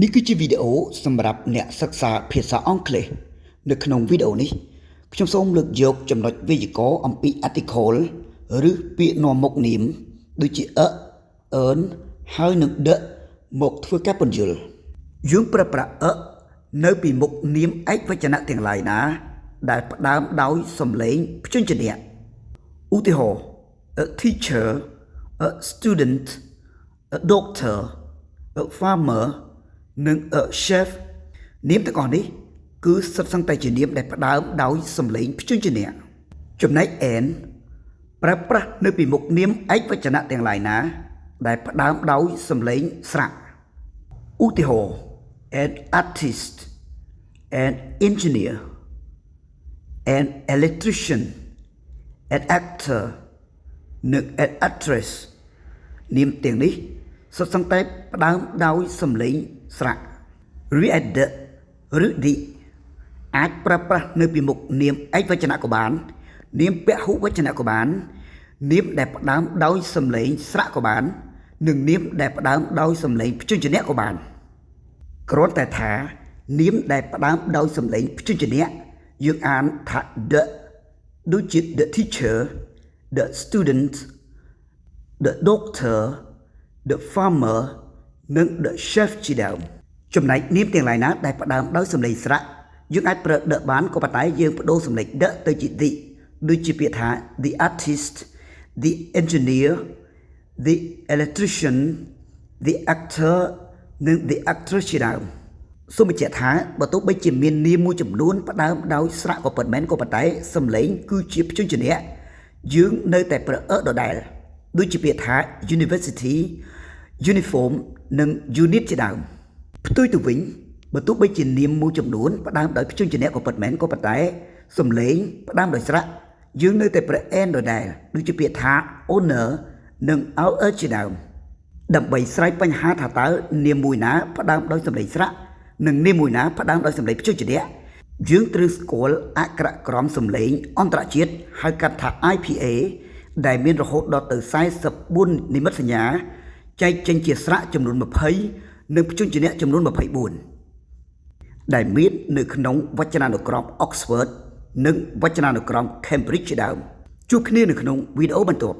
នេះគឺជាវីដេអូសម្រាប់អ្នកសិក្សាភាសាអង់គ្លេសនៅក្នុងវីដេអូនេះខ្ញុំសូមលើកយកចំណុចវេយ្យាករណ៍អំពី article ឬពាក្យនាំមុខនាមដូចជា earn ហើយនឹង the មកធ្វើការពន្យល់យើងប្រើប្រាស់ នៅពីមុខនាមឯកវចនៈទាំងឡាយណាដែលផ្ដើមដោយសំឡេងព្យញ្ជនៈឧទាហរណ៍ a teacher a student a doctor a farmer និង a chef នាមទាំងអស់នេះគឺសុទ្ធសឹងតែជានាមដែលផ្ដើមដោយសំឡេងព្យញ្ជនៈចំណែក n ប្រើប្រាស់នៅពីមុខនាមឯកវចនៈទាំងឡាយណាដែលផ្ដើមដោយសំឡេងស្រៈឧទាហរណ៍ an artist an engineer an electrician an actor និង an actress នាមទាំងនេះសុទ្ធសឹងតែផ្ដើមដោយសំឡេងស្រៈរីឯ the ឬ the អាចប្រើប្រាស់នៅពីមុខនាមឯកវចនៈក៏បាននាមពហុវចនៈក៏បាននាមដែលផ្ដើមដោយសំឡេងស្រៈក៏បាននិងនាមដែលផ្ដើមដោយសំឡេងព្យញ្ជនៈក៏បានគ្រាន់តែថានាមដែលផ្ដើមដោយសំឡេងព្យញ្ជនៈយើងអានថា the ដូចជា the teacher the student the doctor the farmer និង the chef ជាដើមចំណែកនាមទាំងឡាយណាដែលផ្ដើមដោយសំឡេងស្រៈយើងអាចប្រើ the បានក៏ប៉ុន្តែយើងបដូរសំឡេង the ទៅជា the ដូចជាពាក្យថា the artist the engineer the electrician the actor និង the actress ជាដើមសូមបញ្ជាក់ថាបើទោះបីជាមាននាមមួយចំនួនផ្ដើមដោយស្រៈក៏ពិតមែនក៏ប៉ុន្តែសំឡេងគឺជាព្យញ្ជនៈយើងនៅតែប្រើដដែលដូចជាពាក្យថា university uniform និង unit ជាដើមផ្ទុយទៅវិញបើទោះបីជានាមមួយចំនួនផ្ដើមដោយព្យញ្ជនៈក៏ពិតមែនក៏ប៉ុន្តែសំឡេងផ្ដើមដោយស្រៈយើងនៅតែប្រើ n ដដែលដូចជាពាក្យថា owner និង our ជាដើមដើម្បីស្រ័យបញ្ហាថាតើនាមមួយណាផ្ដើមដោយសំឡេងស្រៈនិងនាមមួយណាផ្ដើមដោយសំឡេងព្យញ្ជនៈយើងត្រូវស្គាល់អក្ខរក្រមសំឡេងអន្តរជាតិហៅកាត់ថា IPA ដែលមានរហូតដល់ទៅ44និមិត្តសញ្ញាចែកចេញជាស្រៈចំនួន20និងព្យញ្ជនៈចំនួន24ដែលមាននៅក្នុងវចនានុក្រម Oxford និងវចនានុក្រម Cambridge ជាដើមជួបគ្នានៅក្នុងវីដេអូបន្ទាប់